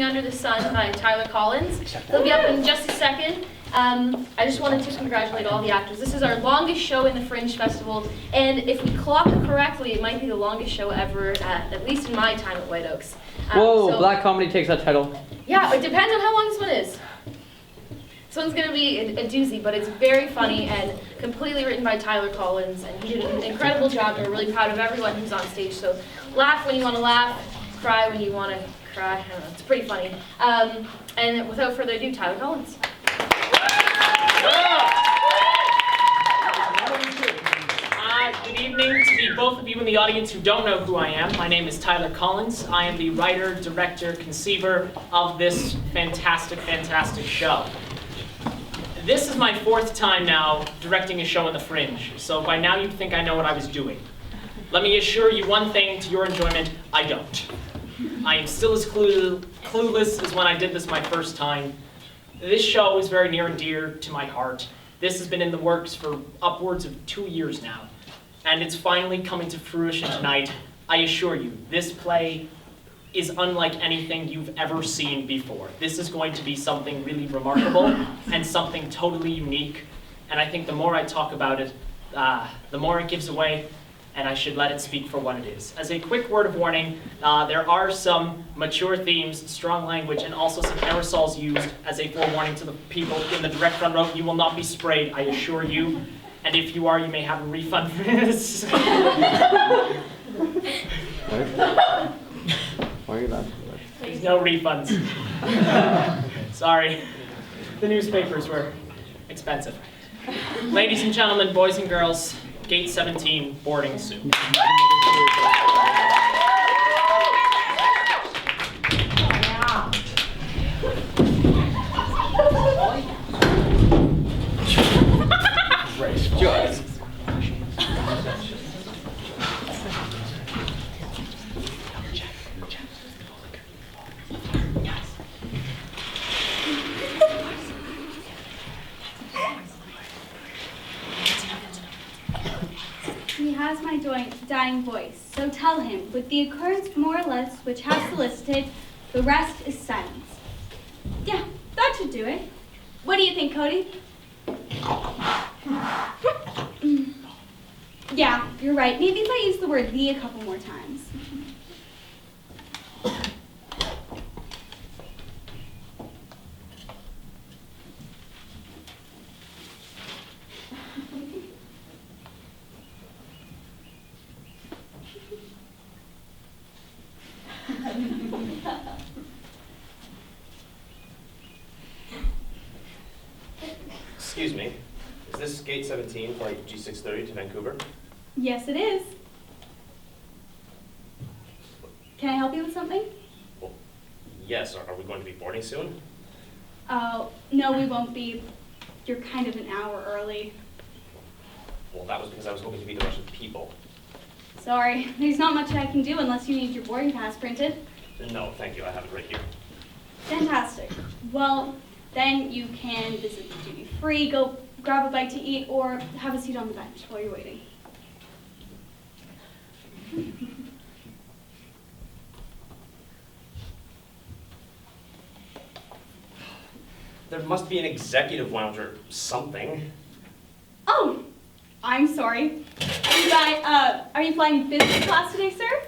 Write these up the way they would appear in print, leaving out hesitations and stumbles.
Under the Sun by Tyler Collins. He'll be up in just a second. I just wanted to congratulate all the actors. This is our longest show in the Fringe Festival, and if we clock correctly, it might be the longest show ever, at least in my time at White Oaks. Whoa, black comedy takes that title. Yeah, it depends on how long this one is. This one's going to be a doozy, but it's very funny and completely written by Tyler Collins, and he did an incredible job, and we're really proud of everyone who's on stage. So laugh when you want to laugh, cry when you want to cry. I don't know, it's pretty funny. And without further ado, Tyler Collins. Good evening to both of you in the audience who don't know who I am. My name is Tyler Collins. I am the writer, director, conceiver of this fantastic, fantastic show. This is my fourth time now directing a show in the Fringe, so by now you'd think I know what I was doing. Let me assure you one thing to your enjoyment, I don't. I am still as clueless as when I did this my first time. This show is very near and dear to my heart. This has been in the works for upwards of 2 years now, and it's finally coming to fruition tonight. I assure you, this play is unlike anything you've ever seen before. This is going to be something really remarkable and something totally unique, and I think the more I talk about it, the more it gives away, and I should let it speak for what it is. As a quick word of warning, there are some mature themes, strong language, and also some aerosols used as a forewarning to the people in the direct front row. You will not be sprayed, I assure you, and if you are, you may have a refund for this. Why are you laughing? There's no refunds. Sorry. The newspapers were expensive. Ladies and gentlemen, boys and girls, Gate 17, boarding soon. He has my dying voice, so tell him, with the occurrence more or less which has solicited, the rest is silence. Yeah, that should do it. What do you think, Cody? Yeah, you're right. Maybe if I use the word "the" a couple more times. Excuse me, is this Gate 17, flight G630 to Vancouver? Yes, it is. Can I help you with something? Well, yes, are we going to be boarding soon? Oh, no, we won't be. You're kind of an hour early. Well, that was because I was hoping to meet a bunch of people. Sorry, there's not much I can do unless you need your boarding pass printed. No, thank you, I have it right here. Fantastic. Well, then you can visit the duty free, go grab a bite to eat, or have a seat on the bench while you're waiting. There must be an executive lounge or something. Oh, I'm sorry. Are you flying business class today, sir?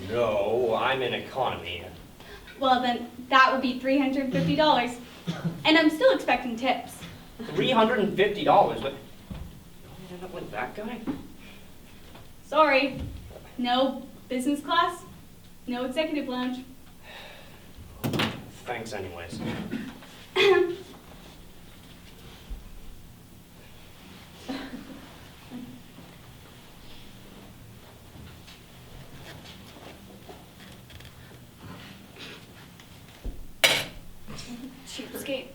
No, I'm in economy. Well, then that would be $350. And I'm still expecting tips. $350? What? You end up with that guy? Sorry. No business class, no executive lounge. Thanks anyways. Cheapskate.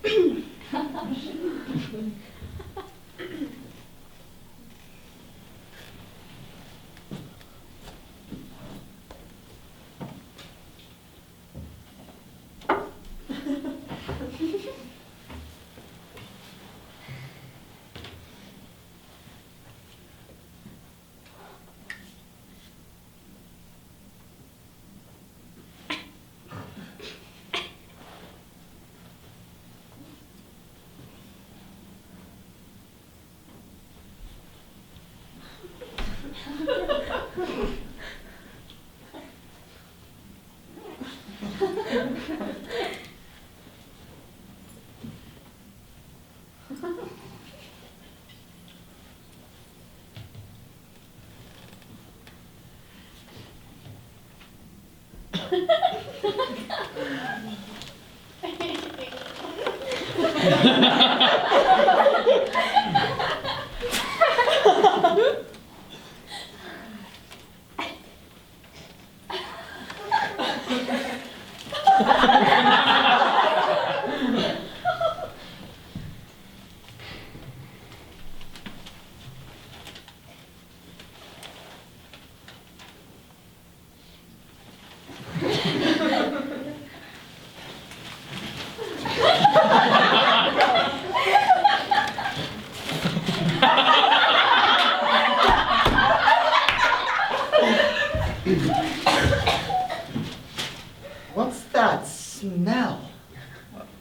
What's that smell?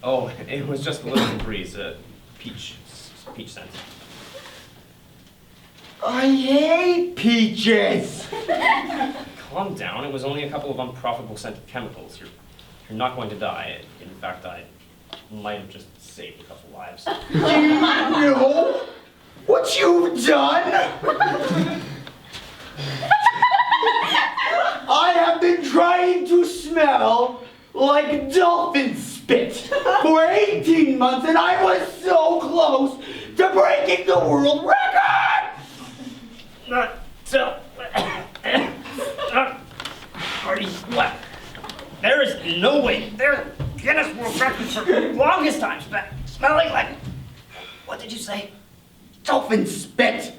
Oh, it was just a little breeze, peach scent. I hate peaches! Calm down, it was only a couple of unprofitable scented chemicals. You're not going to die. In fact, I might have just saved a couple lives. Do you know what you've done? I have been trying to smell like dolphin spit for 18 months, and I was so close to breaking the world record! Party, what? There is no way. There Guinness World Records for the longest time smelling like. What did you say? Dolphin spit!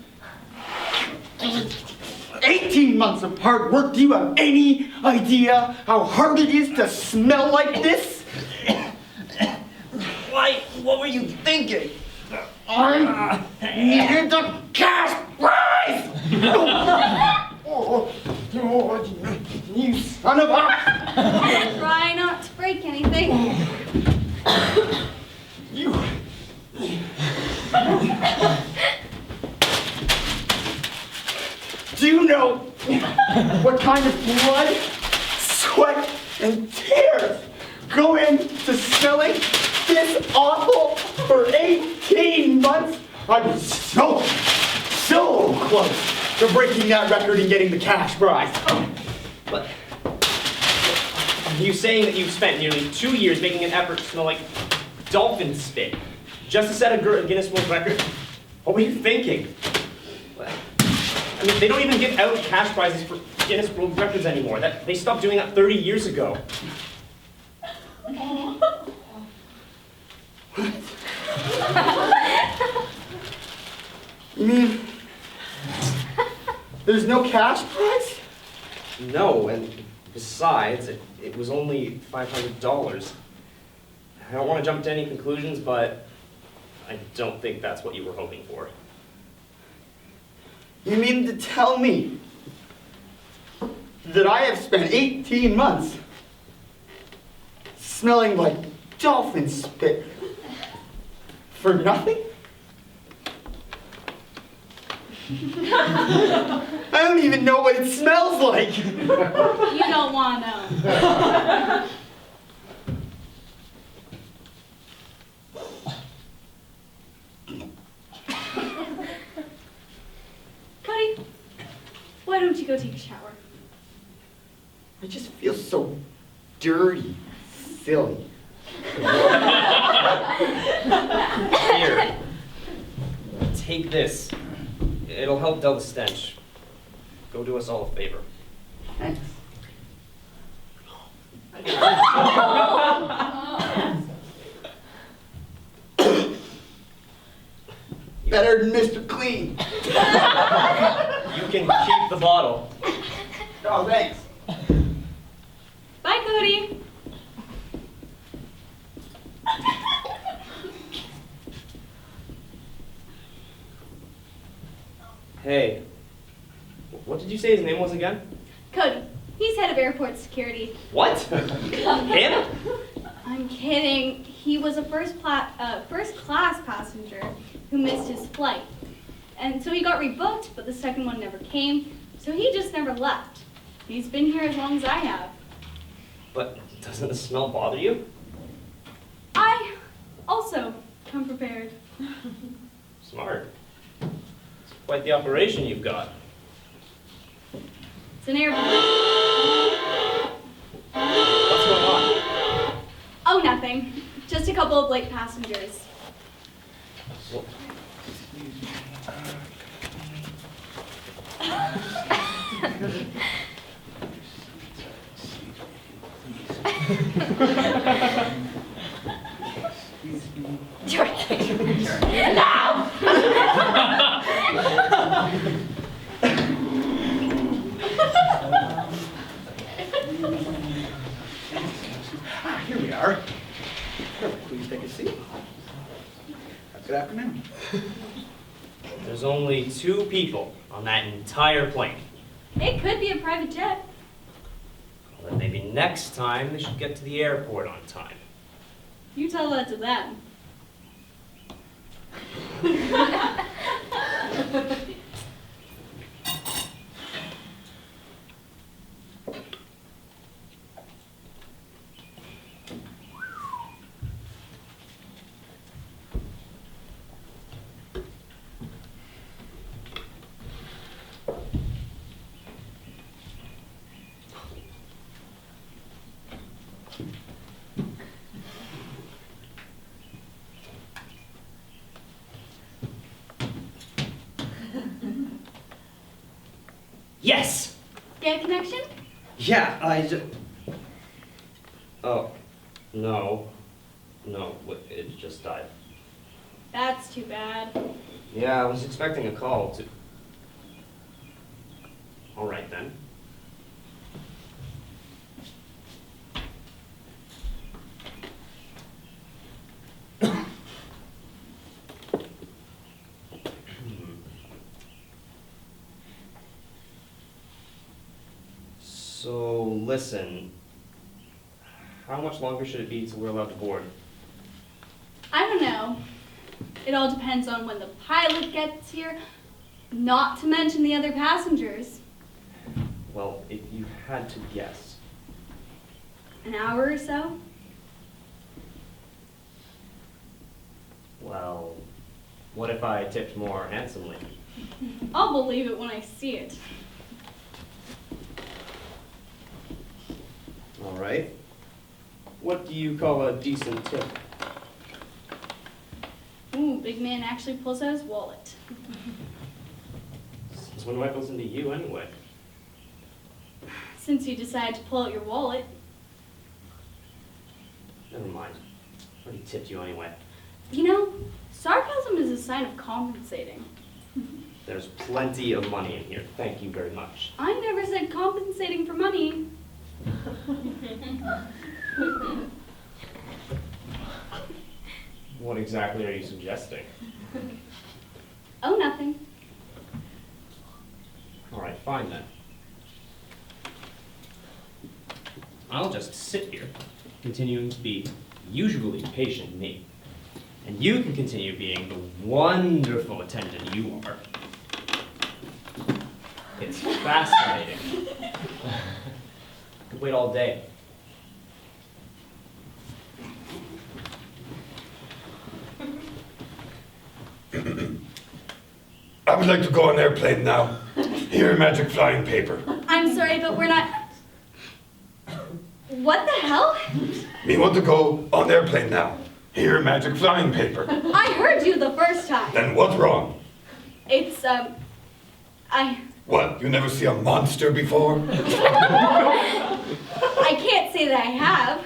18 months of hard work. Do you have any idea how hard it is to smell like this? Why? What were you thinking? I needed the cash prize! You son of a... Try not to break anything. You... Do you know what kind of blood, sweat, and tears go into smelling this awful for 18 months? I was so close to breaking that record and getting the cash prize. But are you saying that you've spent nearly 2 years making an effort to smell like dolphin spit just to set a Guinness World Record? What were you thinking? I mean, they don't even give out cash prizes for Guinness World Records anymore. They stopped doing that 30 years ago. You mean there's no cash prize? No, and besides, it was only $500. I don't want to jump to any conclusions, but I don't think that's what you were hoping for. You mean to tell me that I have spent 18 months smelling like dolphin spit for nothing? I don't even know what it smells like. You don't want to know. Cody, why don't you go take a shower? I just feel so dirty, silly. Here, take this. It'll help dull the stench. Go do us all a favor. Thanks. Better than Mr. Clean. You can keep the bottle. Oh, thanks. Bye, Cody. Hey, what did you say his name was again? Cody, he's head of airport security. What? Him? I'm kidding. He was a first class passenger who missed his flight. And so he got rebooked, but the second one never came, so he just never left. He's been here as long as I have. But doesn't the smell bother you? I also come prepared. Smart. It's quite the operation you've got. It's an airport. What's going on? Oh, nothing. Just a couple of late passengers. Well, Here we are. Please take a seat. Good afternoon. there's only 2 people on that entire plane. It could be a private jet. Well, then maybe next time they should get to the airport on time. You tell that to them. Yes! Get a connection? Yeah, Oh, no. No, it just died. That's too bad. Yeah, I was expecting a call to... All right, then. So, listen. How much longer should it be till we're allowed to board? I don't know. It all depends on when the pilot gets here, not to mention the other passengers. Well, if you had to guess. An hour or so? Well, what if I tipped more handsomely? I'll believe it when I see it. All right. What do you call a decent tip? Ooh, big man actually pulls out his wallet. Since when do I listen to you anyway? Since you decided to pull out your wallet. Never mind. I already tipped you anyway. You know, sarcasm is a sign of compensating. There's plenty of money in here. Thank you very much. I never said compensating for money. What exactly are you suggesting? Oh, nothing. All right, fine then. I'll just sit here, continuing to be usually patient me. And you can continue being the wonderful attendant you are. It's fascinating. I could wait all day. I would like to go on airplane now. Here, magic flying paper. I'm sorry, but we're not... What the hell? Me want to go on airplane now. Here, magic flying paper. I heard you the first time. Then what's wrong? It's, I What, you never see a monster before? can't say that I have.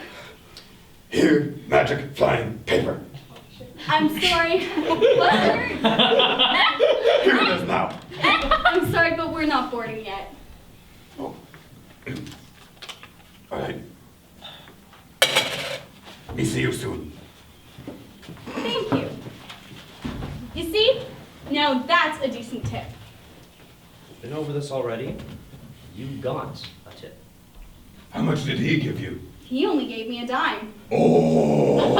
Here, magic flying paper. I'm sorry. What hurt? Here it is now. I'm sorry, but we're not boarding yet. Oh. All right. Me see you soon. Thank you. You see? Now that's a decent tip. Been over this already. You got a tip. How much did he give you? He only gave me a dime. Oh!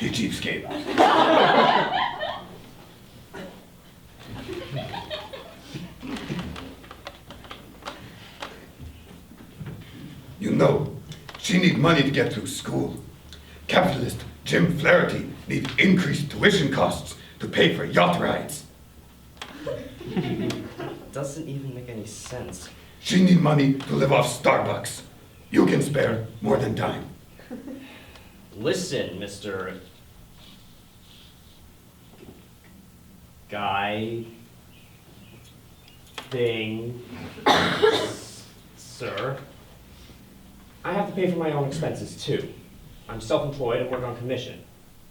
You cheapskate. You know, she need money to get through school. Capitalist Jim Flaherty need increased tuition costs to pay for yacht rides. Doesn't even make any sense. She need money to live off Starbucks. You can spare more than dime. Listen, Mr. Guy. Thing. Sir. I have to pay for my own expenses too. I'm self-employed and work on commission.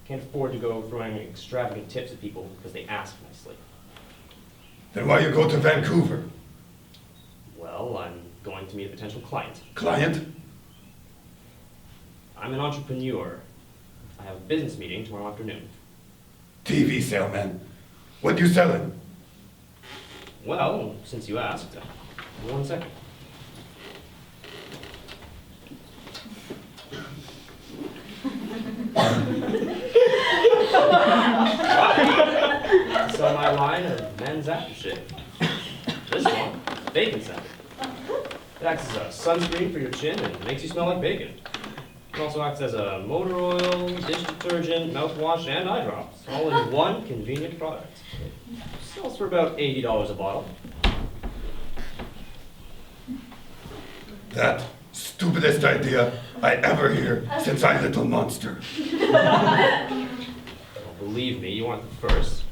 Can't afford to go throwing extravagant tips at people because they ask nicely. Then why you go to Vancouver? Well, I'm going to meet a potential client. Client? I'm an entrepreneur. I have a business meeting tomorrow afternoon. TV salesman. What you selling? Well, since you asked, 1 second. So my line of men's aftershave. This one, bacon scented. It acts as a sunscreen for your chin and makes you smell like bacon. It also acts as a motor oil, dish detergent, mouthwash, and eye drops, all in one convenient product. It sells for about $80 a bottle. That stupidest idea I ever hear since I little monster. Well, believe me, you aren't the first.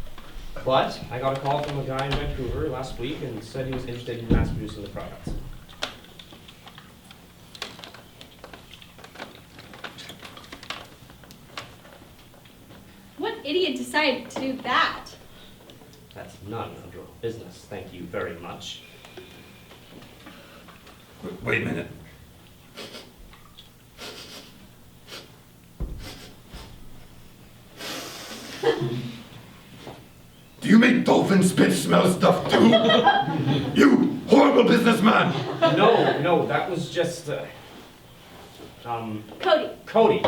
But I got a call from a guy in Vancouver last week and said he was interested in mass producing the product. What idiot decided to do that? That's none of your business, thank you very much. Wait a minute. Do you make dolphin spit smell stuff too? You horrible businessman! No, that was just, Cody. Cody.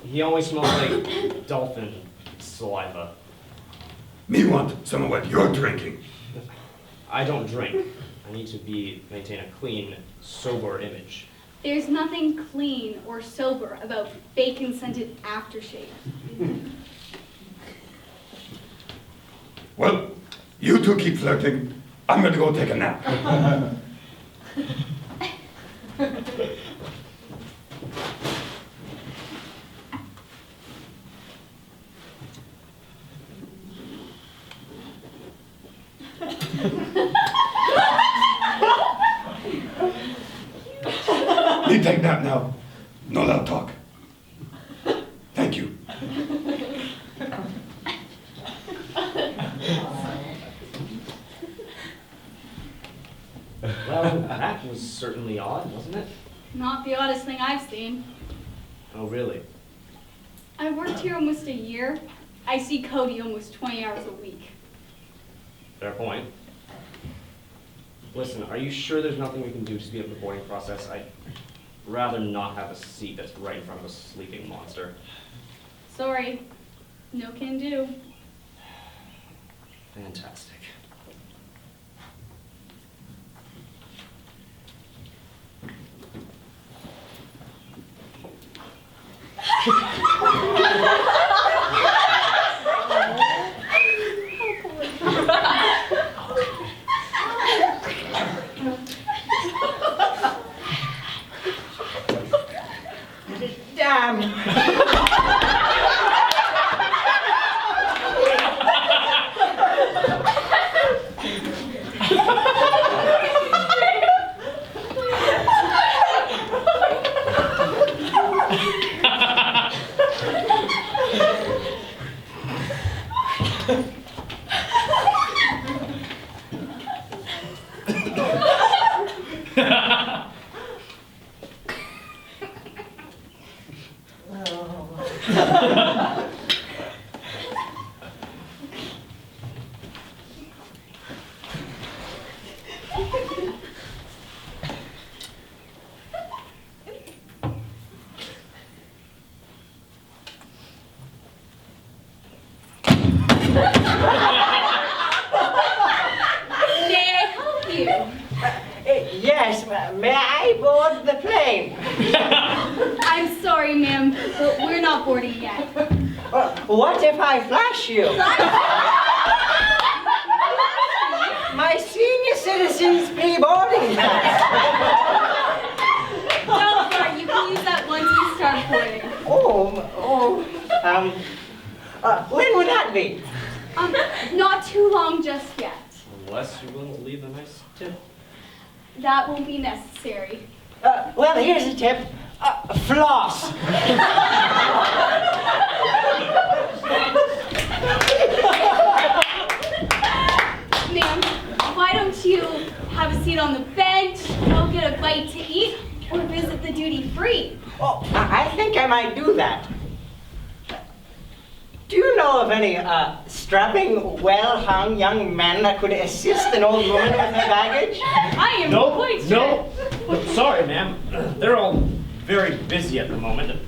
He always smells like dolphin saliva. Me want some of what you're drinking. I don't drink. I need to maintain a clean, sober image. There's nothing clean or sober about bacon-scented aftershave. Well, you two keep flirting. I'm gonna go take a nap. You take nap now. No loud talk. Thank you. Well, that was certainly odd, wasn't it? Not the oddest thing I've seen. Oh, really? I worked here almost a year. I see Cody almost 20 hours a week. Fair point. Listen, are you sure there's nothing we can do to speed up the boarding process? I'd rather not have a seat that's right in front of a sleeping monster. Sorry, no can do. Fantastic. May I help you? Yes, may I board the plane? I'm sorry, ma'am, but we're not boarding yet. What if I flash you? My senior citizens free boarding pass. Don't worry, you can use that once you start boarding. When would that be? Not too long just yet. Unless you're willing to leave a nice tip. That won't be necessary. Well, here's a tip. Floss. Ma'am, why don't you have a seat on the bench, go get a bite to eat, or visit the duty-free? Oh, I think I might do that. Do you know of any strapping, well-hung young men that could assist an old woman with her baggage? I am quite sure. No. Sorry, ma'am. They're all very busy at the moment.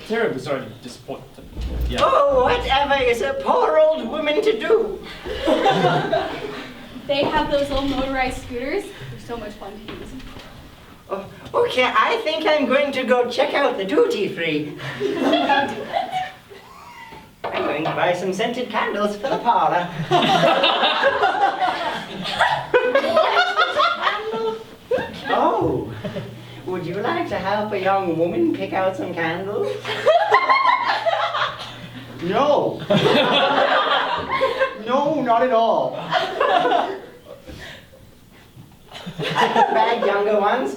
Terribly sorry to disappoint them. Yeah. Oh, whatever is a poor old woman to do? They have those little motorized scooters. They're so much fun to use. Oh, okay, I think I'm going to go check out the duty-free. I'm going to buy some scented candles for the parlor. Oh, would you like to help a young woman pick out some candles? No. No, not at all. I could bag younger ones.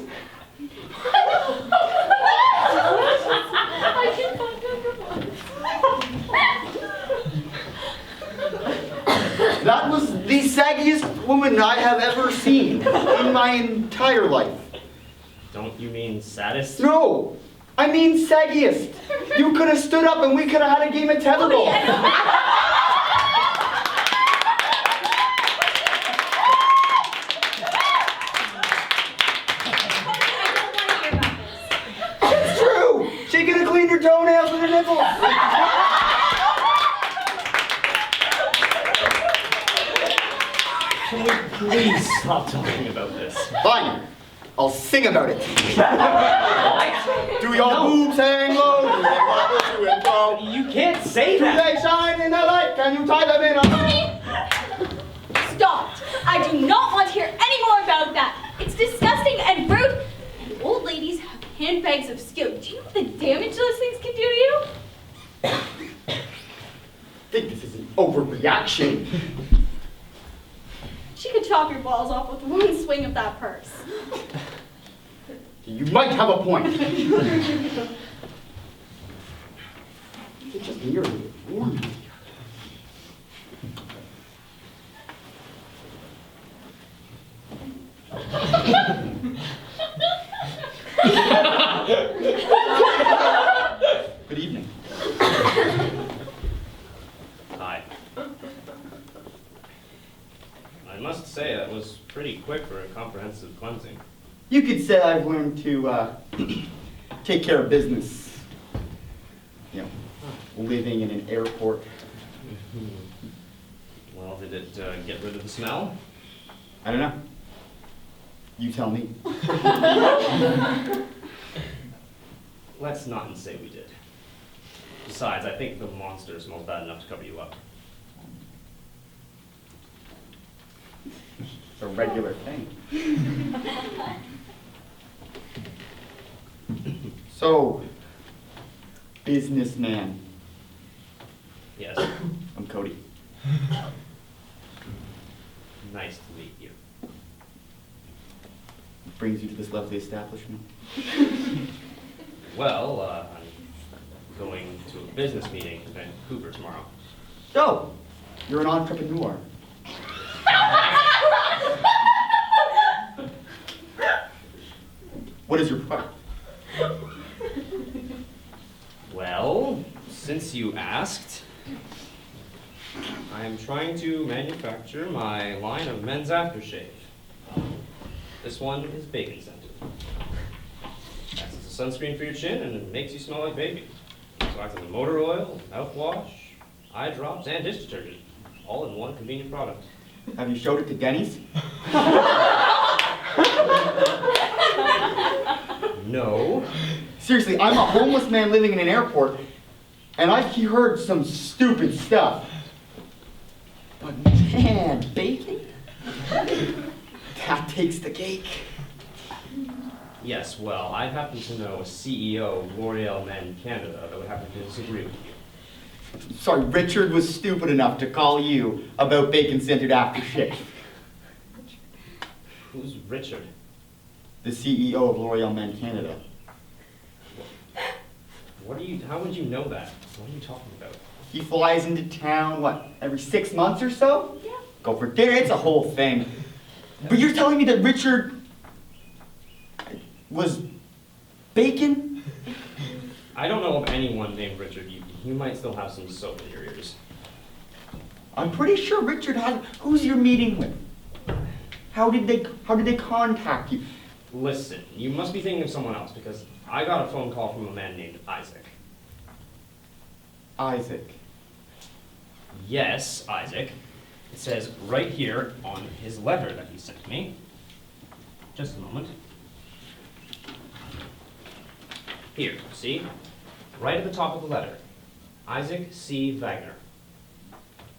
That was the saggiest woman I have ever seen in my entire life. Don't you mean saddest? No, I mean saggiest. You could have stood up and we could have had a game of tetherball. It's true. She could have cleaned her toenails with her nipples. Can we please stop talking about this? Fine. I'll sing about it. Do your boobs hang low? Do they wobble to and fro? You can't say Do that. they shine in the light? Can you tie them in a Stop! I do not want to hear any more about that. It's disgusting and rude. And old ladies have handbags of skill. Do you know the damage those things can do to you? I think this is an overreaction. She could chop your balls off with one swing of that purse. You might have a point. They just merely warned me. Good evening. Hi. I must say that was pretty quick for a comprehensive cleansing. You could say I've learned to take care of business. You know, living in an airport. Well, did it get rid of the smell? I don't know. You tell me. Let's not say we did. Besides, I think the monster smells bad enough to cover you up. It's a regular thing. So, businessman. Yes. I'm Cody. Nice to meet you. What brings you to this lovely establishment? Well, I'm going to a business meeting in Vancouver tomorrow. So, you're an entrepreneur. What is your product? Well, since you asked, I am trying to manufacture my line of men's aftershave. This one is bacon scented. Acts as a sunscreen for your chin and it makes you smell like bacon. So acts as a motor oil, mouthwash, eye drops, and dish detergent, all in one convenient product. Have you showed it to Denny's? No. Seriously, I'm a homeless man living in an airport, and I've heard some stupid stuff. But man, bacon? That takes the cake. Yes, well, I happen to know a CEO of L'Oreal Men Canada that would happen to disagree with you. Sorry, Richard was stupid enough to call you about bacon-scented aftershave. Who's Richard? The CEO of L'Oreal Men Canada. How would you know that? What are you talking about? He flies into town, what, every 6 months or so? Yeah. Go for dinner, it's a whole thing. But you're telling me that Richard was bacon? I don't know of anyone named Richard. You might still have some soap in your ears. I'm pretty sure Richard has. Who's you're meeting with? How did they contact you? Listen, you must be thinking of someone else because I got a phone call from a man named Isaac. Isaac. Yes, Isaac. It says right here on his letter that he sent me. Just a moment. Here, see? Right at the top of the letter. Isaac C. Wagner,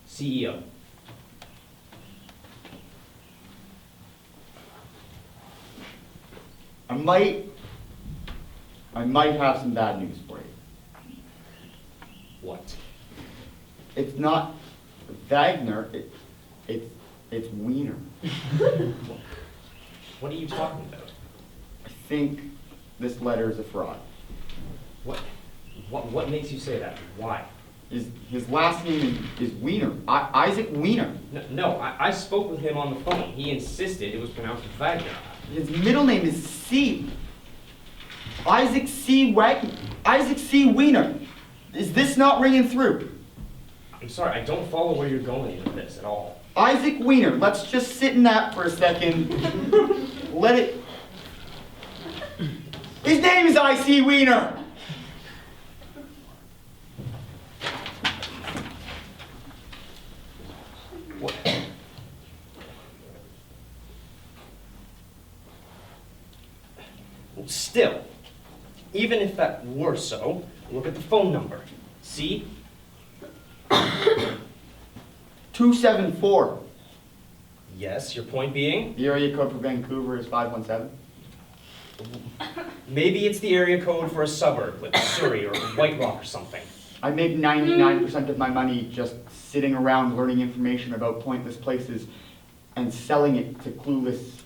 CEO. I might have some bad news for you. What? It's not Wagner, it's Wiener. What are you talking about? I think this letter is a fraud. What makes you say that? Why? His last name is Wiener. Isaac Wiener. No, I spoke with him on the phone. He insisted it was pronounced Wagner. His middle name is C. Isaac C. Wagner. Isaac C. Wiener. Is this not ringing through? I'm sorry, I don't follow where you're going with this at all. Isaac Wiener. Let's just sit in that for a second. Let it. His name is I.C. Wiener. What? Well, still, even if that were so, look at the phone number. See? 274. Yes, your point being? The area code for Vancouver is 517. Maybe it's the area code for a suburb, like Surrey or White Rock or something. I make 99% of my money just sitting around learning information about pointless places and selling it to clueless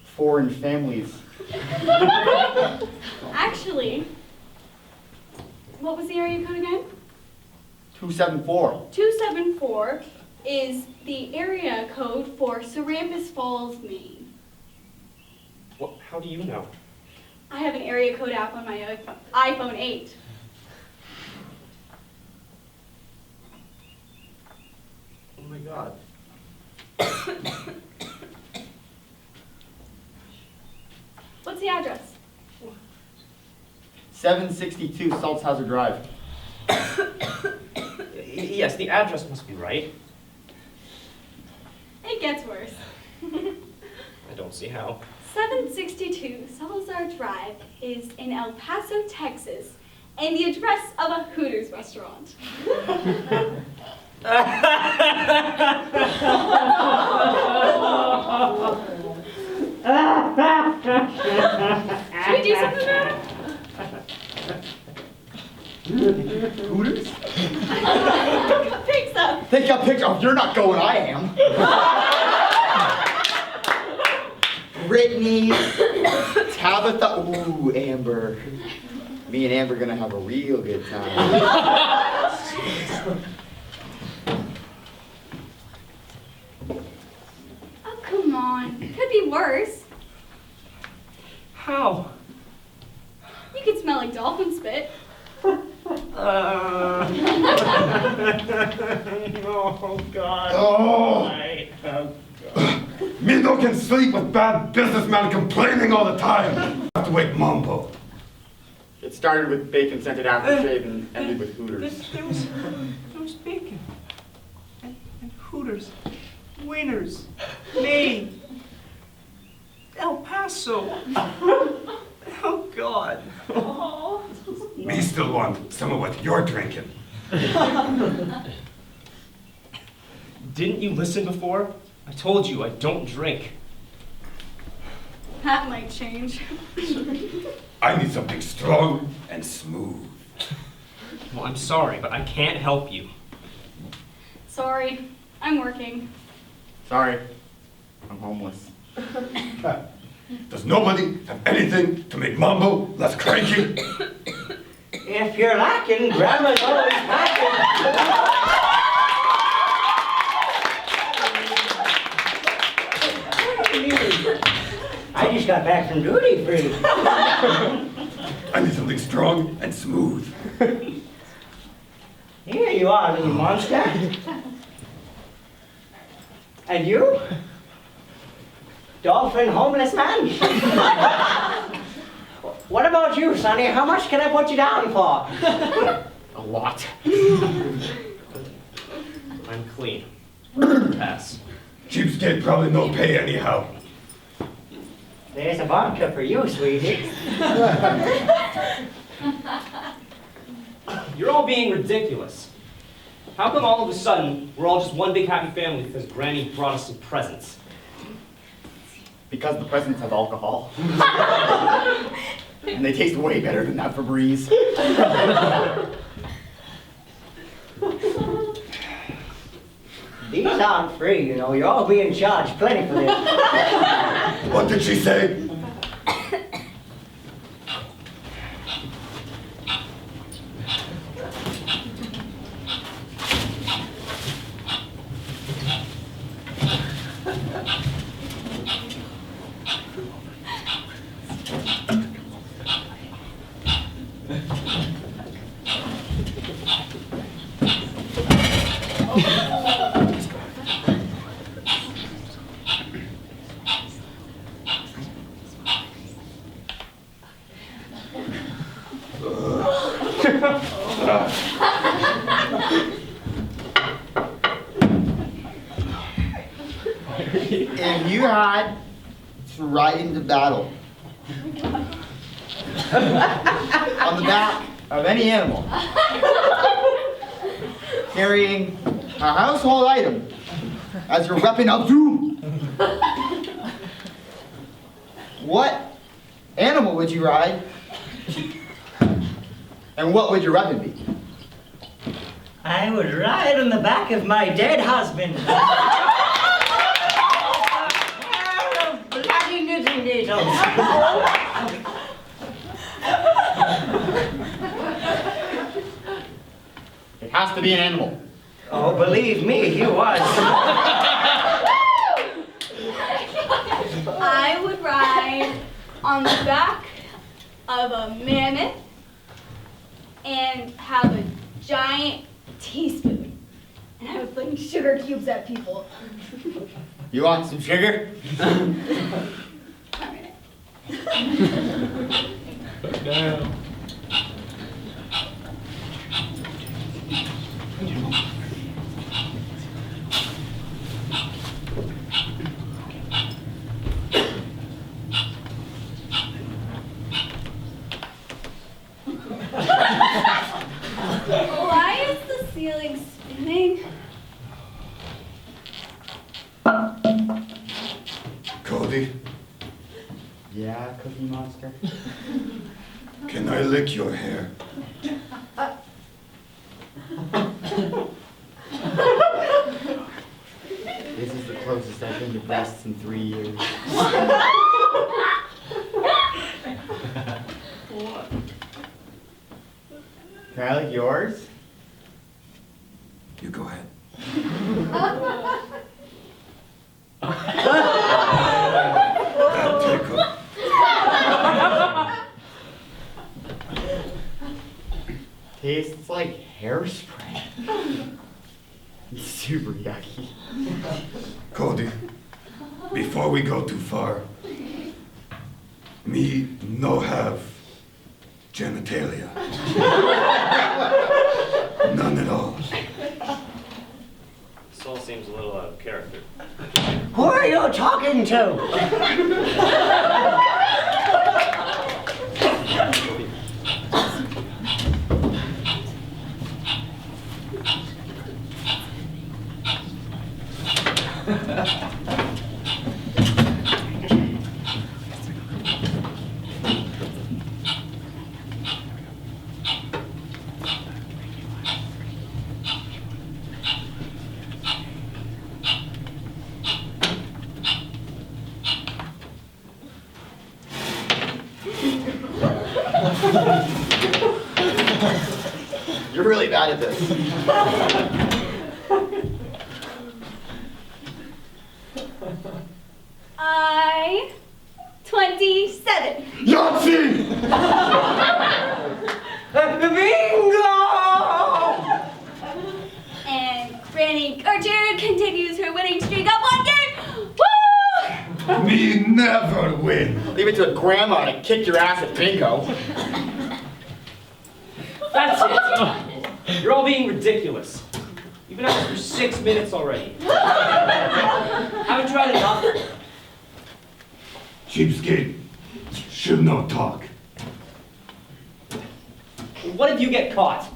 foreign families. Actually, what was the area code again? 274. 274 is the area code for Serampis Falls, Maine. Well, how do you know? I have an area code app on my iPhone 8. Oh my god. What's the address? 762 Saltzhauser Drive. Yes, the address must be right. It gets worse. I don't see how. 762 Salazar Drive is in El Paso, Texas, and the address of a Hooters restaurant. Should we do something about it? Hooters? Think so. Take a picture. Oh, you're not going, I am. Brittany, Tabitha, ooh, Amber. Me and Amber gonna have a real good time. Oh, come on. Could be worse. How? You could smell like dolphin spit. Oh, God. Oh, Why? me no can sleep with bad businessmen complaining all the time. I have to wake Mambo. It started with bacon-scented aftershave and ended with Hooters. There was bacon and Hooters, Wieners, Maine, El Paso. God. Me still want some of what you're drinking. Didn't you listen before? I told you I don't drink. That might change. I need something strong and smooth. Well, I'm sorry, but I can't help you. Sorry, I'm working. Sorry, I'm homeless. Does nobody have anything to make Mambo less cranky? If you're lacking, Grandma's always packing. I just got back from duty free. I need something strong and smooth. Here you are, little monster. And you? Dolphin homeless man? What about you, Sonny? How much can I put you down for? A lot. I'm clean. Pass. Cheapskate probably no pay anyhow. There's a vodka for you, sweetie. You're all being ridiculous. How come all of a sudden we're all just one big happy family because Granny brought us some presents? Because the presents have alcohol. And they taste way better than that Febreze. These aren't free, you know. You're all being charged plenty for this. What did she say? If you had to ride into battle on the back of any animal, carrying a household item as your weapon of doom, what animal would you ride? And what would your weapon be? I would ride on the back of my dead husband. Bloody knitting needles. It has to be an animal. Oh, believe me, he was. I would ride on the back of a mammoth and have a giant teaspoon. And I would fling sugar cubes at people. You want some sugar? Why is the ceiling spinning? Cody, Yeah, Cookie Monster. can I lick your hair? This is the closest I've been to breasts in 3 years. Can I lick yours? You go ahead. That tickle. Tastes like hairspray. It's super yucky. Cody, before we go too far, me no have genitalia. None at all. This all seems a little out of character. Who are you talking to? You're really bad at this. 27. Yahtzee! Bingo! And Granny Gertrude continues her winning streak of 1 game. Woo! Me never win. Leave it to a grandma to kick your ass at bingo. That's it. You're all being ridiculous. You've been at this for 6 minutes already. Haven't you had enough? Cheapskate. Should not talk. What if you get caught?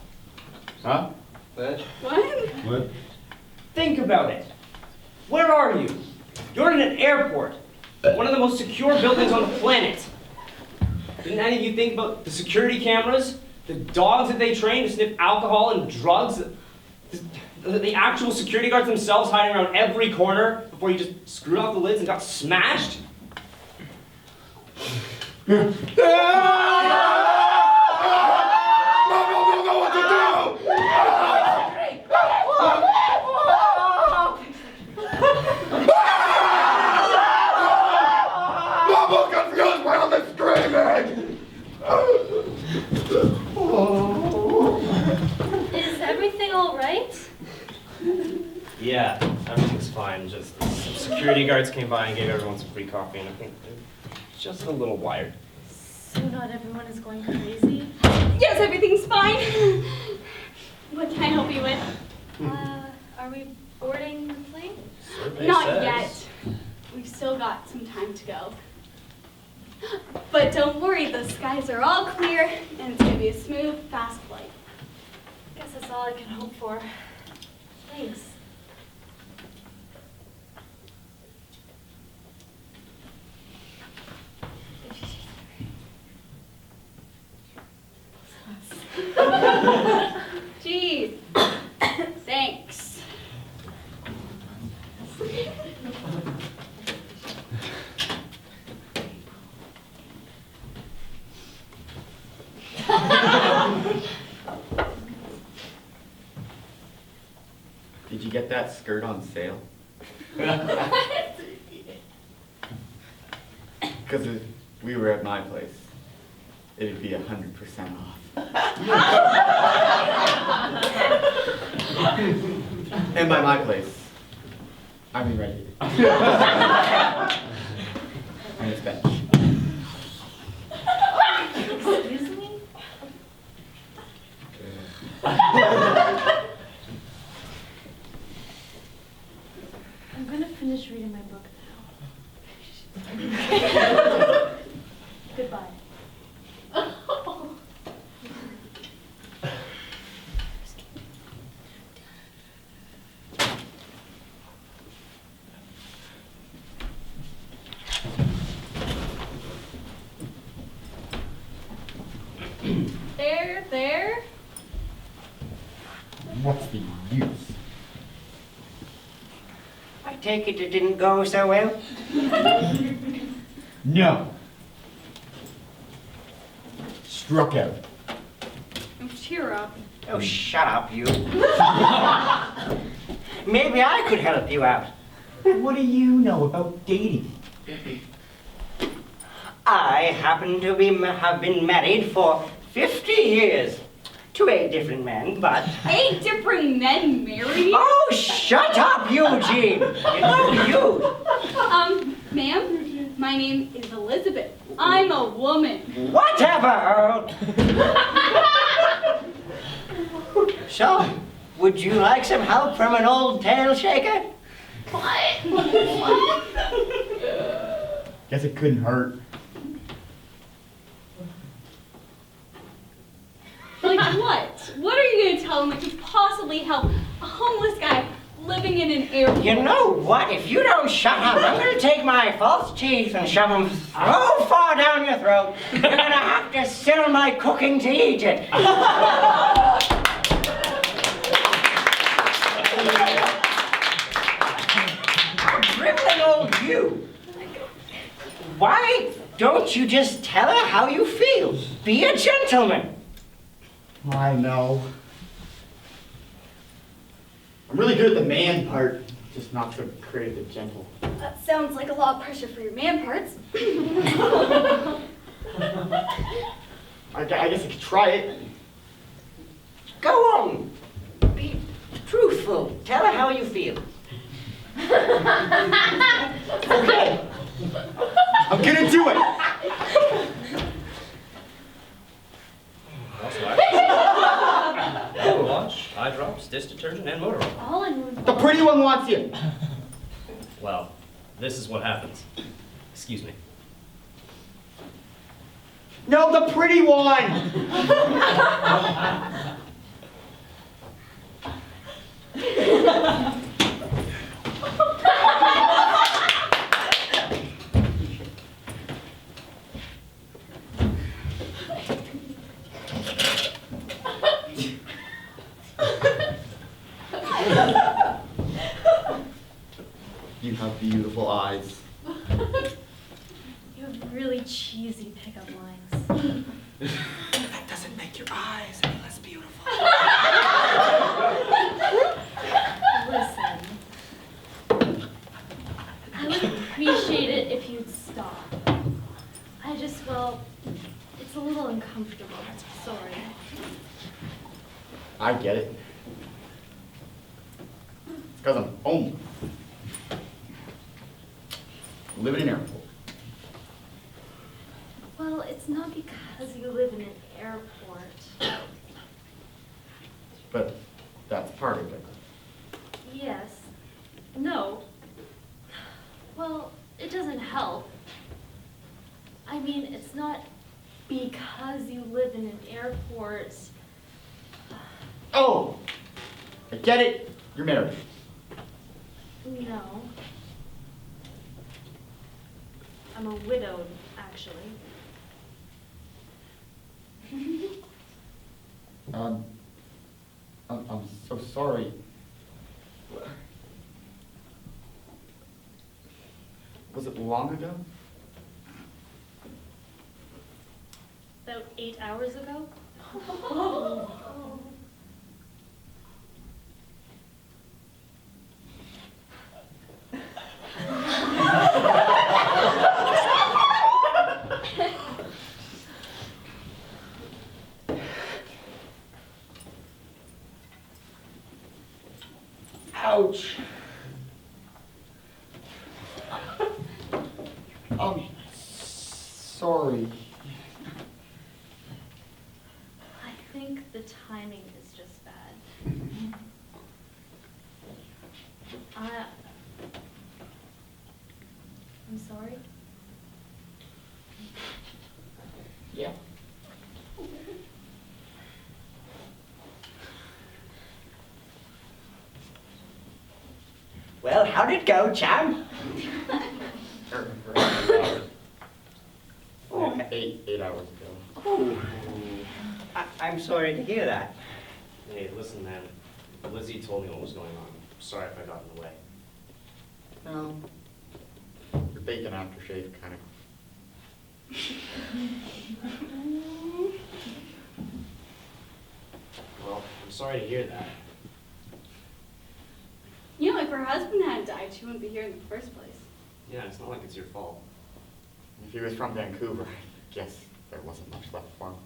Huh? What? What? Think about it. Where are you? You're in an airport. One of the most secure buildings on the planet. Didn't any of you think about the security cameras? The dogs that they train to sniff alcohol and drugs? The actual security guards themselves hiding around every corner before you just screwed off the lids and got smashed? Mom don't know what to do! Mom was confused by all the screaming! Is everything all right? Yeah, everything's fine. Just some security guards came by and gave everyone some free coffee, and I think they're just a little wired. So not everyone is going crazy? Yes, everything's fine. What can I help you with? Are we boarding the plane? Survey Not says. yet. We've still got some time to go. But don't worry, the skies are all clear, and it's gonna be a smooth, fast flight. Guess that's all I can hope for. Thanks. Jeez. Thanks. Did you get that skirt on sale? Because if we were at my place, it'd be 100% off. And by my place, I mean right here. On this bench. Excuse me? I'm gonna finish reading my book now. Goodbye. There. What's the use? I take it didn't go so well. No. Struck out. Oh, cheer up. Oh, shut up, you. Maybe I could help you out. What do you know about dating? I happen to have been married for 50 years to 8 different men, but... 8 different men married? Oh, shut up, Eugene! You know you. Ma'am, my name is Elizabeth. I'm a woman. Whatever! So, would you like some help from an old tail shaker? What? Guess it couldn't hurt. Like what? What are you going to tell him that could possibly help a homeless guy living in an airport? You know what? If you don't shut up, I'm going to take my false teeth and shove them so far down your throat, you're going to have to sit on my cooking to eat it. How dribbling old you. Why Don't you just tell her how you feel. Be a gentleman. I know. I'm really good at the man part, just not so great at the gentle. That sounds like a lot of pressure for your man parts. I guess I could try it. Go on. Be truthful. Tell her how you feel. Okay. I'm gonna do it. Apple Watch, eye drops, dish detergent, and motor oil. All in one. The pretty one wants you. Well, this is what happens. Excuse me. No, the pretty one. You have beautiful eyes. You have really cheesy pickup lines. That doesn't make your eyes any less beautiful. Listen. I would appreciate it if you'd stop. Well, it's a little uncomfortable. Sorry. I get it. It's because I'm home. Living in an airport. Well, it's not because you live in an airport. But that's part of it. Yes. No. Well, it doesn't help. I mean, it's not because you live in an airport. Oh! I get it. You're married. No. I'm a widowed, actually. I'm so sorry. Was it long ago? About 8 hours ago? Ouch. I'm sorry. I think the timing is just bad. I'm sorry. Yeah. Well, how'd it go, Cham? Oh, eight hours ago. Oh, I'm sorry to hear that. Hey, listen, man. Lizzie told me what was going on. Sorry if I got in the way. No. Your bacon aftershave kind of. Well, I'm sorry to hear that. You know, if her husband hadn't died, she wouldn't be here in the first place. Yeah, it's not like it's your fault. If he was from Vancouver, I guess there wasn't much left for him.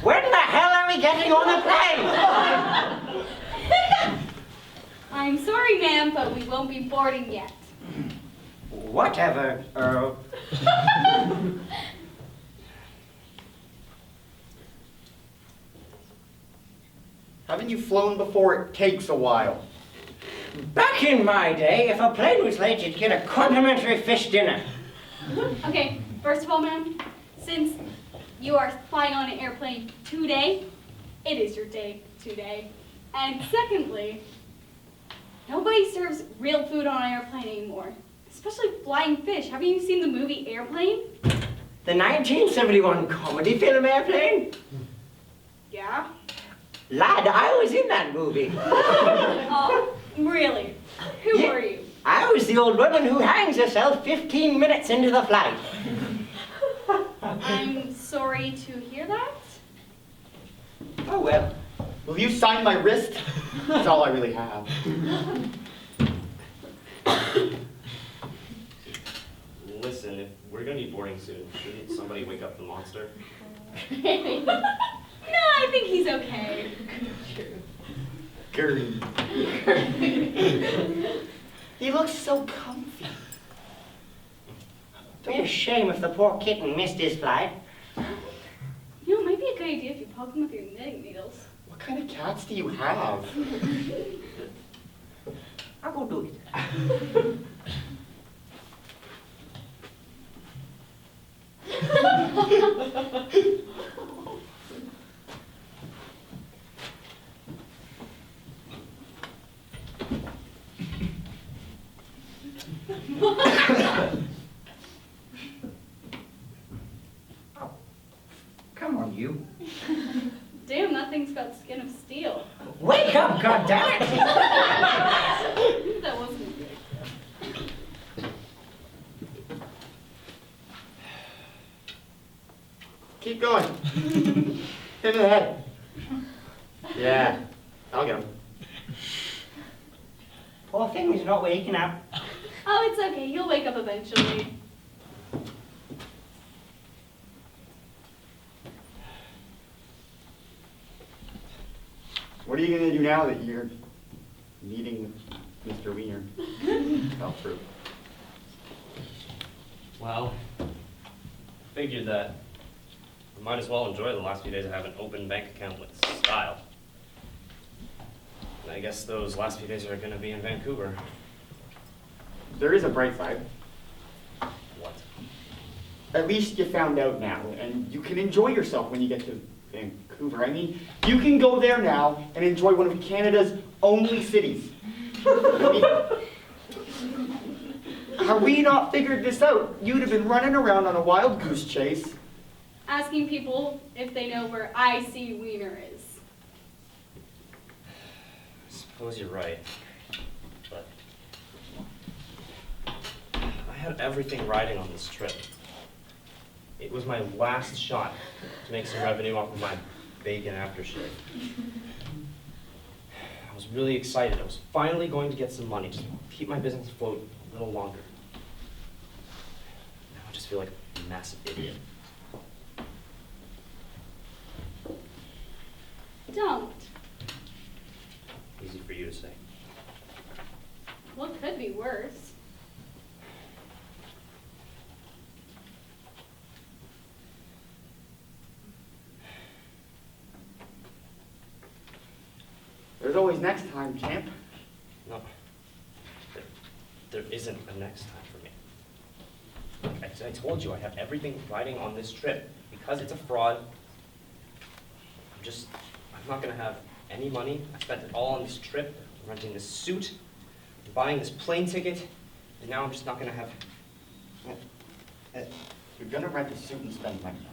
When the hell are we getting on the plane? I'm sorry, ma'am, but we won't be boarding yet. Whatever, Earl. Haven't you flown before? It takes a while. Back in my day, if a plane was late, you'd get a complimentary fish dinner. Okay, first of all, ma'am, since you are flying on an airplane today, it is your day today. And secondly, nobody serves real food on an airplane anymore, especially flying fish. Haven't you seen the movie Airplane? The 1971 comedy film Airplane? Yeah. Lad, I was in that movie. Oh, Really? Who Yeah. were you? I was the old woman who hangs herself 15 minutes into the flight. I'm sorry to hear that. Oh, well. Will you sign my wrist? That's all I really have. Listen, if we're gonna be boarding soon, shouldn't somebody wake up the monster? No, I think he's okay. Gary. He looks so comfy. It'd be a shame if the poor kitten missed his flight. You know, it might be a good idea if you poke him with your knitting needles. What kind of cats do you have? I'll go do it. Oh, come on, you. Damn, that thing's got skin of steel. Wake up, goddammit! That wasn't good. Keep going. Hit the head. Yeah, I'll get him. Poor thing is not waking up. Oh, it's okay. You'll wake up eventually. What are you gonna do now that you're meeting with Mr. Wiener? Fell through. Well, figured that I might as well enjoy the last few days of having an open bank account with style. And I guess those last few days are gonna be in Vancouver. There is a bright side. What? At least you found out now, and you can enjoy yourself when you get to Vancouver. I mean, you can go there now and enjoy one of Canada's only cities. I mean, had we not figured this out, you'd have been running around on a wild goose chase. Asking people if they know where I.C. Wiener is. I suppose you're right. But I had everything riding on this trip. It was my last shot to make some revenue off of my bacon aftershave. I was really excited. I was finally going to get some money, just keep my business afloat a little longer. Now I just feel like a massive idiot. Don't. Easy for you to say. What could be worse? There's always next time, champ. No, there isn't a next time for me. Like I told you, I have everything riding on this trip. Because it's a fraud, I'm not gonna have any money. I spent it all on this trip, renting this suit, buying this plane ticket, and now I'm just not gonna have. You're gonna rent a suit and spend money on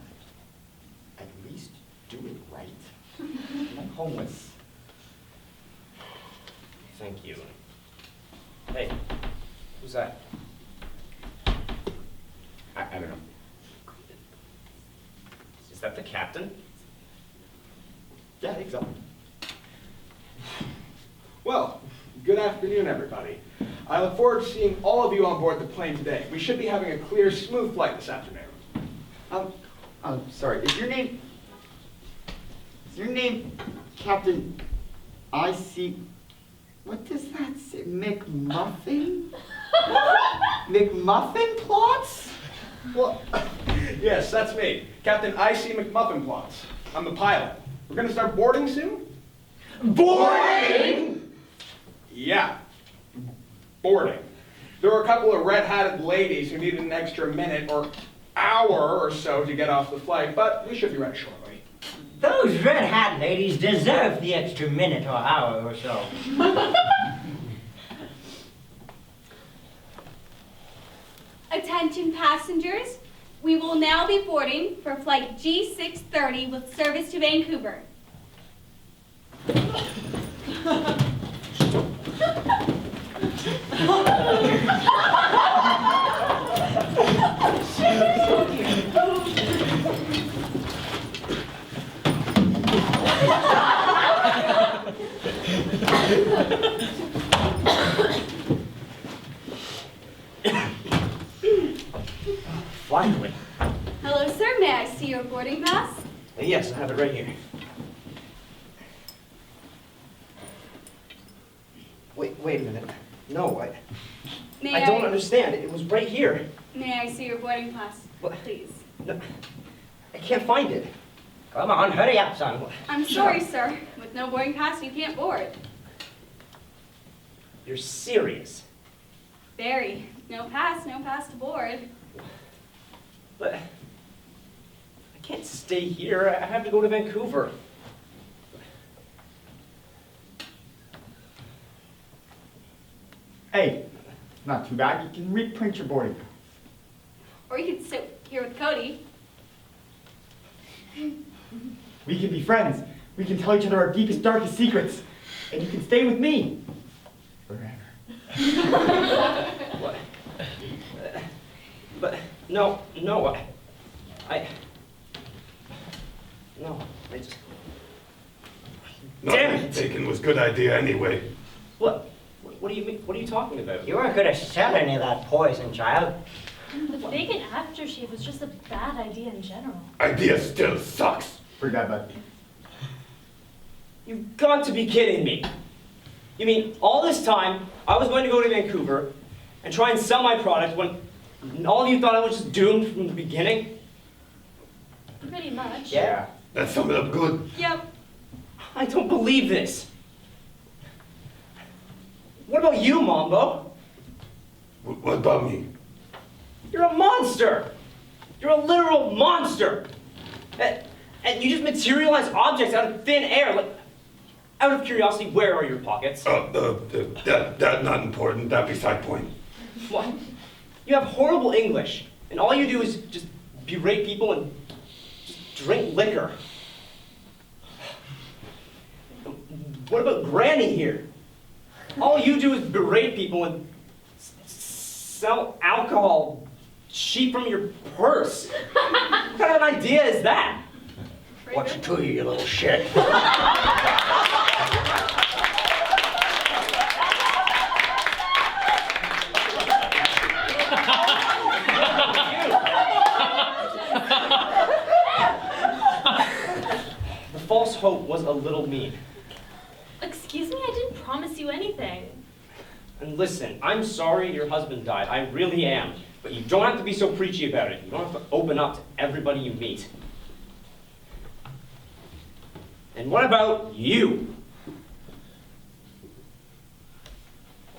it. At least do it right. I'm homeless. Thank you. Hey, who's that? I don't know. Is that the captain? Yeah, I think so. Well, good afternoon, everybody. I look forward to seeing all of you on board the plane today. We should be having a clear, smooth flight this afternoon. Sorry, is your name Captain I.C. What does that say? McMuffin? McMuffin plots? Well, yes, that's me, Captain I.C. McMuffinplots. I'm the pilot. We're going to start boarding soon? Boarding? Yeah, boarding. There were a couple of red-hatted ladies who needed an extra minute or hour or so to get off the flight, but we should be ready shortly. Those red hat ladies deserve the extra minute or hour or so. Attention passengers, we will now be boarding for flight G630 with service to Vancouver. Finally. Hello, sir. May I see your boarding pass? Yes, I have it right here. Wait a minute. No, May I don't understand. It was right here. May I see your boarding pass, What? please? No, I can't find it. Come on, hurry up, son. I'm sorry, sir. With no boarding pass, you can't board. You're serious. Very. No pass to board. But I can't stay here. I have to go to Vancouver. Hey, not too bad. You can reprint your boarding pass. Or you could sit here with Cody. We can be friends. We can tell each other our deepest, darkest secrets. And you can stay with me. Forever. What? But no, I just. Not Damn that it! Taking was a good idea anyway. What? What do you mean? What are you talking about? You weren't gonna sell any of that poison, child. The vegan aftershave was just a bad idea in general. Idea still sucks. Forget about it. You've got to be kidding me. You mean all this time I was going to go to Vancouver and try and sell my product when all of you thought I was just doomed from the beginning? Pretty much. Yeah. That summed it up good. Yep. I don't believe this. What about you, Mambo? What about me? You're a monster. You're a literal monster. And you just materialize objects out of thin air. Like, out of curiosity, where are your pockets? That not important. That beside point. What? You have horrible English, and all you do is just berate people and just drink liquor. What about Granny here? All you do is berate people and sell alcohol cheap from your purse. What kind of an idea is that? What's it to you, you little shit? The false hope was a little mean. Excuse me, I didn't promise you anything. And listen, I'm sorry your husband died. I really am. But you don't have to be so preachy about it. You don't have to open up to everybody you meet. And what about you?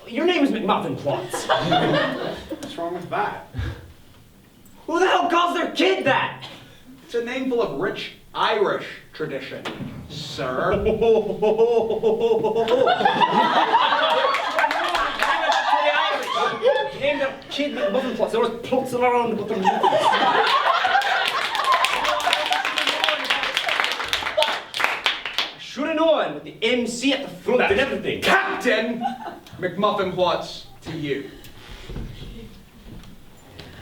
Your name is McMuffin Plots. What's wrong with that? Who the hell calls their kid that? It's a name full of rich Irish tradition, sir. Named a kid McMuffin Plots. There was plots around with the should have known with the MC at the front and everything. Captain McMuffin Plots to you.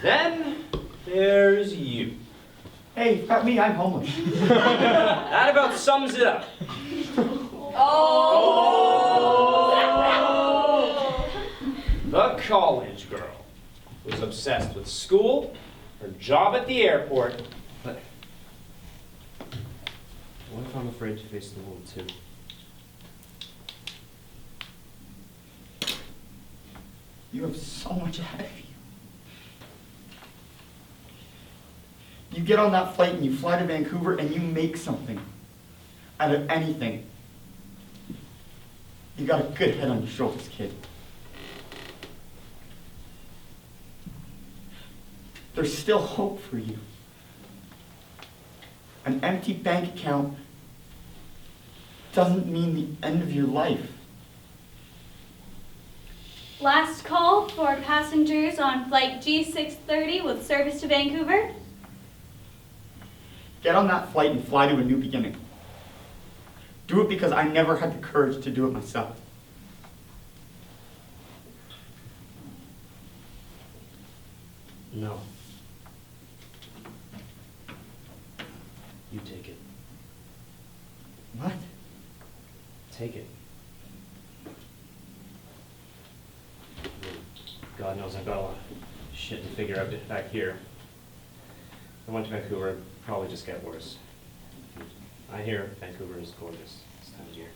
Then there's you. Hey, you've got me. I'm homeless. That about sums it up. The college girl was obsessed with school, her job at the airport, but what if I'm afraid to face the world too? You have so much ahead of you. You get on that flight and you fly to Vancouver and you make something out of anything. You got a good head on your shoulders, kid. There's still hope for you. An empty bank account doesn't mean the end of your life. Last call for passengers on flight G630 with service to Vancouver. Get on that flight and fly to a new beginning. Do it because I never had the courage to do it myself. No. You take it. What? Take it. I mean, God knows I've got a lot of shit to figure out back here. If I went to Vancouver, it'd probably just get worse. I hear Vancouver is gorgeous this time of year.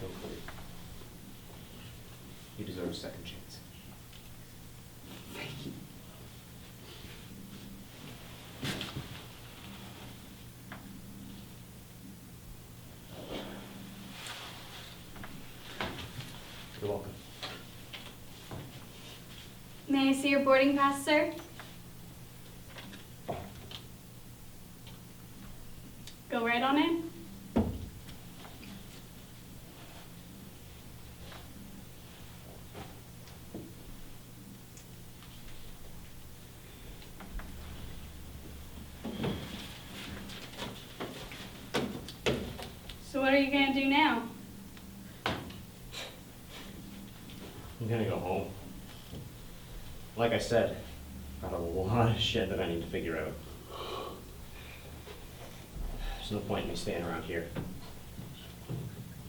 Go for it. You deserve a second chance. Thank you. You're welcome. May I see your boarding pass, sir? Go right on in. So what are you gonna do now? I'm gonna go home. Like I said, got a lot of shit that I need to figure out. There's no point in me staying around here.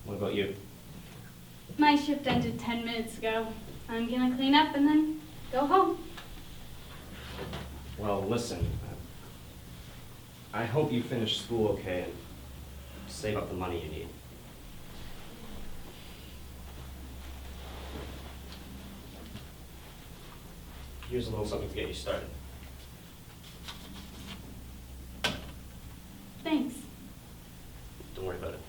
What about you? My shift ended 10 minutes ago. I'm gonna clean up and then go home. Well, listen. I hope you finish school okay and save up the money you need. Here's a little something to get you started. Thanks. Don't worry about it.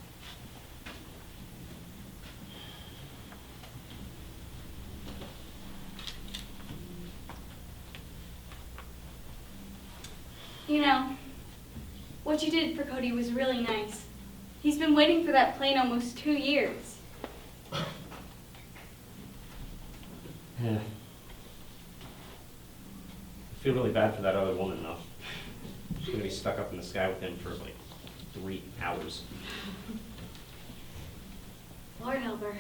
You know, what you did for Cody was really nice. He's been waiting for that plane almost 2 years. Yeah. I feel really bad for that other woman, though. She's gonna be stuck up in the sky with him for like 3 hours. Lord help her.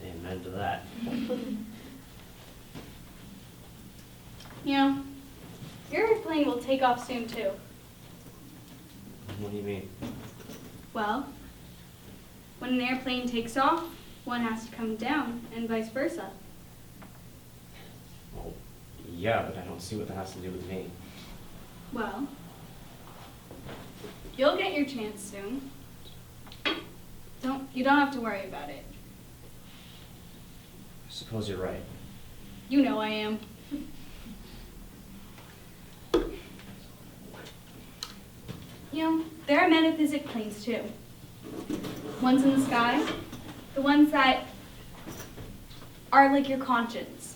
Amen to that. You know, your airplane will take off soon too. What do you mean? Well, when an airplane takes off, one has to come down, and vice versa. Well, yeah, but I don't see what that has to do with me. Well, you'll get your chance soon. You don't have to worry about it. I suppose you're right. You know I am. You know, there are metaphysic planes too. Ones in the sky, the ones that are like your conscience.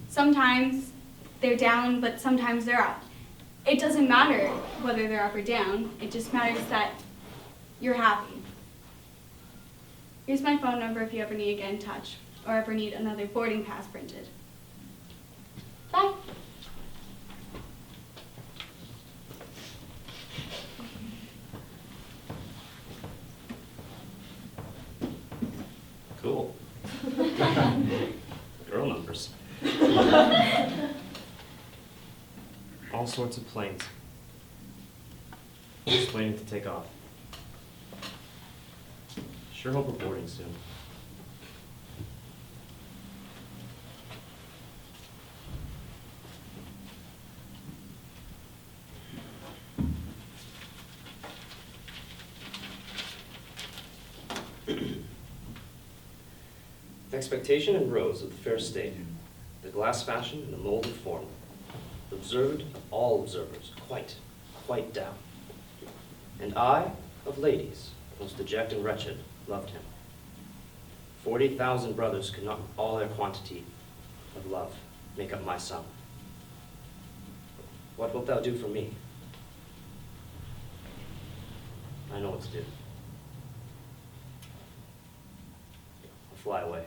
Sometimes they're down, but sometimes they're up. It doesn't matter whether they're up or down, it just matters that you're happy. Here's my phone number if you ever need to get in touch, or ever need another boarding pass printed. Bye. Cool. Girl numbers. All sorts of planes. Just waiting to take off. Sure hope we're boarding soon. Expectation and rose of the fair state, the glass fashion and the molded form, observed of all observers, quite down. And I, of ladies, most deject and wretched, loved him. 40,000 brothers could not all their quantity of love make up my sum. What wilt thou do for me? I know what to do. I'll fly away.